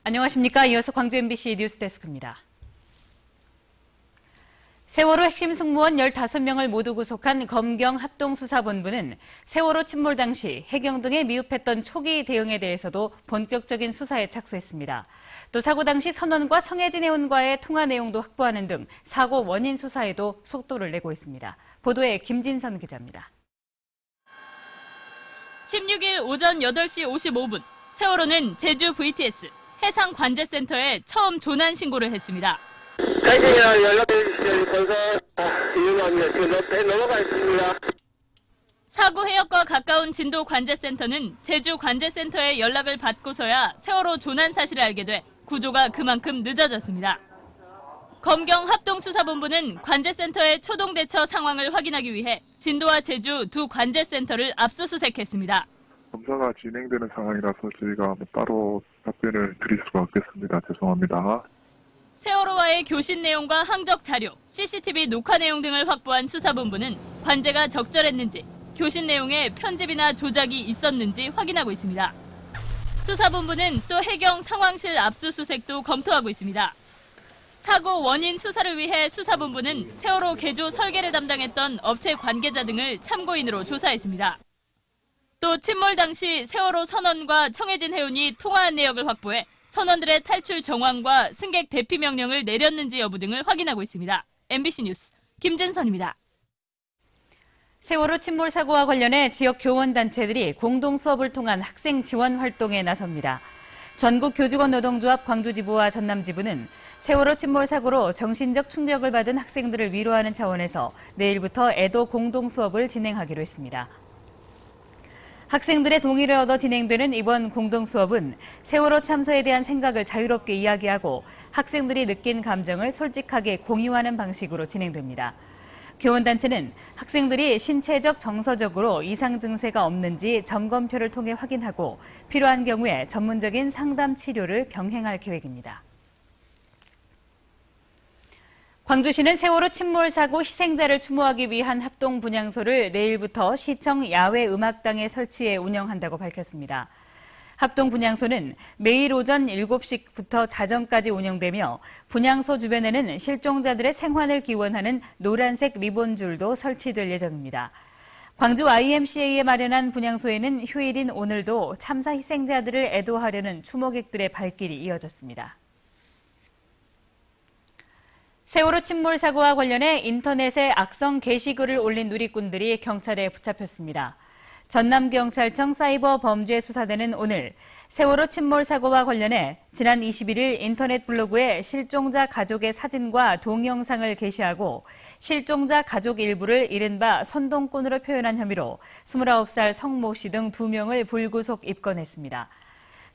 안녕하십니까. 이어서 광주 MBC 뉴스데스크입니다. 세월호 핵심 승무원 15명을 모두 구속한 검경 합동수사본부는 세월호 침몰 당시 해경 등에 미흡했던 초기 대응에 대해서도 본격적인 수사에 착수했습니다. 또 사고 당시 선원과 청해진 해운과의 통화 내용도 확보하는 등 사고 원인 수사에도 속도를 내고 있습니다. 보도에 김진선 기자입니다. 16일 오전 8시 55분, 세월호는 제주 VTS 해상관제센터에 처음 조난 신고를 했습니다. 대기랑 연락해 주시면 벌써 이용합니다. 지금 배 넘어가 있습니다. 사고 해역과 가까운 진도 관제센터는 제주 관제센터의 연락을 받고서야 세월호 조난 사실을 알게 돼 구조가 그만큼 늦어졌습니다. 검경 합동수사본부는 관제센터의 초동 대처 상황을 확인하기 위해 진도와 제주 두 관제센터를 압수수색했습니다. 검사가 진행되는 상황이라서 저희가 따로 답변을 드릴 수가 없겠습니다. 죄송합니다. 세월호와의 교신 내용과 항적 자료, CCTV 녹화 내용 등을 확보한 수사본부는 관제가 적절했는지, 교신 내용에 편집이나 조작이 있었는지 확인하고 있습니다. 수사본부는 또 해경 상황실 압수수색도 검토하고 있습니다. 사고 원인 수사를 위해 수사본부는 세월호 개조 설계를 담당했던 업체 관계자 등을 참고인으로 조사했습니다. 또 침몰 당시 세월호 선원과 청해진 해운이 통화한 내역을 확보해 선원들의 탈출 정황과 승객 대피 명령을 내렸는지 여부 등을 확인하고 있습니다. MBC 뉴스 김진선입니다. 세월호 침몰 사고와 관련해 지역 교원단체들이 공동 수업을 통한 학생 지원 활동에 나섭니다. 전국 교직원 노동조합 광주지부와 전남지부는 세월호 침몰 사고로 정신적 충격을 받은 학생들을 위로하는 차원에서 내일부터 애도 공동 수업을 진행하기로 했습니다. 학생들의 동의를 얻어 진행되는 이번 공동수업은 세월호 참사에 대한 생각을 자유롭게 이야기하고 학생들이 느낀 감정을 솔직하게 공유하는 방식으로 진행됩니다. 교원단체는 학생들이 신체적, 정서적으로 이상 증세가 없는지 점검표를 통해 확인하고 필요한 경우에 전문적인 상담 치료를 병행할 계획입니다. 광주시는 세월호 침몰 사고 희생자를 추모하기 위한 합동 분향소를 내일부터 시청 야외 음악당에 설치해 운영한다고 밝혔습니다. 합동 분향소는 매일 오전 7시부터 자정까지 운영되며 분향소 주변에는 실종자들의 생환을 기원하는 노란색 리본줄도 설치될 예정입니다. 광주 IMCA에 마련한 분향소에는 휴일인 오늘도 참사 희생자들을 애도하려는 추모객들의 발길이 이어졌습니다. 세월호 침몰 사고와 관련해 인터넷에 악성 게시글을 올린 누리꾼들이 경찰에 붙잡혔습니다. 전남경찰청 사이버범죄수사대는 오늘 세월호 침몰 사고와 관련해 지난 21일 인터넷 블로그에 실종자 가족의 사진과 동영상을 게시하고 실종자 가족 일부를 이른바 선동꾼으로 표현한 혐의로 29살 성모 씨 등 2명을 불구속 입건했습니다.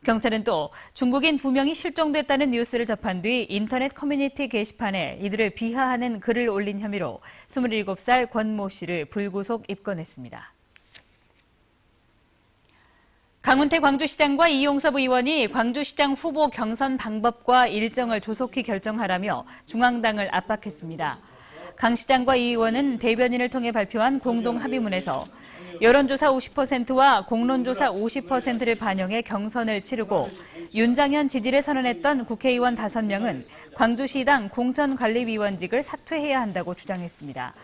경찰은 또 중국인 2명이 실종됐다는 뉴스를 접한 뒤 인터넷 커뮤니티 게시판에 이들을 비하하는 글을 올린 혐의로 27살 권모 씨를 불구속 입건했습니다. 강훈태 광주시장과 이용섭 의원이 광주시장 후보 경선 방법과 일정을 조속히 결정하라며 중앙당을 압박했습니다. 강 시장과 이 의원은 대변인을 통해 발표한 공동 합의문에서 여론조사 50%와 공론조사 50%를 반영해 경선을 치르고 윤장현 지지를 선언했던 국회의원 5명은 광주시당 공천관리위원직을 사퇴해야 한다고 주장했습니다.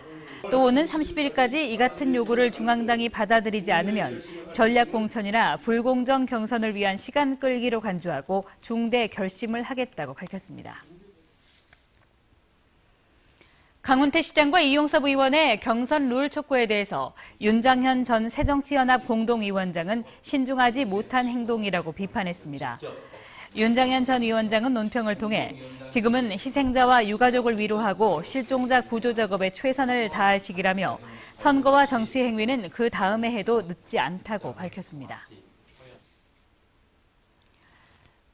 또 오는 30일까지 이 같은 요구를 중앙당이 받아들이지 않으면 전략공천이나 불공정 경선을 위한 시간 끌기로 간주하고 중대 결심을 하겠다고 밝혔습니다. 강훈태 시장과 이용섭 의원의 경선 룰 촉구에 대해서 윤장현 전 새정치연합 공동위원장은 신중하지 못한 행동이라고 비판했습니다. 윤장현 전 위원장은 논평을 통해 지금은 희생자와 유가족을 위로하고 실종자 구조 작업에 최선을 다할 시기라며 선거와 정치 행위는 그 다음에 해도 늦지 않다고 밝혔습니다.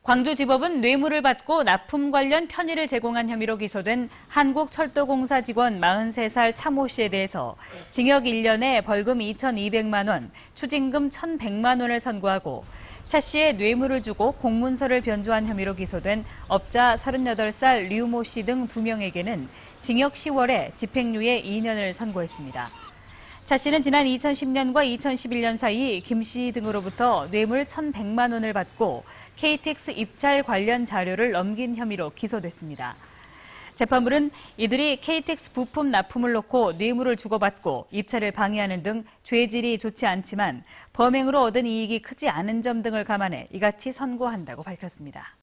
광주지법은 뇌물을 받고 납품 관련 편의를 제공한 혐의로 기소된 한국철도공사 직원 43살 차모 씨에 대해서 징역 1년에 벌금 2,200만 원, 추징금 1,100만 원을 선고하고 차 씨의 뇌물을 주고 공문서를 변조한 혐의로 기소된 업자 38살 류모 씨 등 2명에게는 징역 10월에 집행유예 2년을 선고했습니다. 차 씨는 지난 2010년과 2011년 사이 김 씨 등으로부터 뇌물 1,100만 원을 받고 KTX 입찰 관련 자료를 넘긴 혐의로 기소됐습니다. 재판부는 이들이 KTX 부품 납품을 놓고 뇌물을 주고받고 입찰을 방해하는 등 죄질이 좋지 않지만 범행으로 얻은 이익이 크지 않은 점 등을 감안해 이같이 선고한다고 밝혔습니다.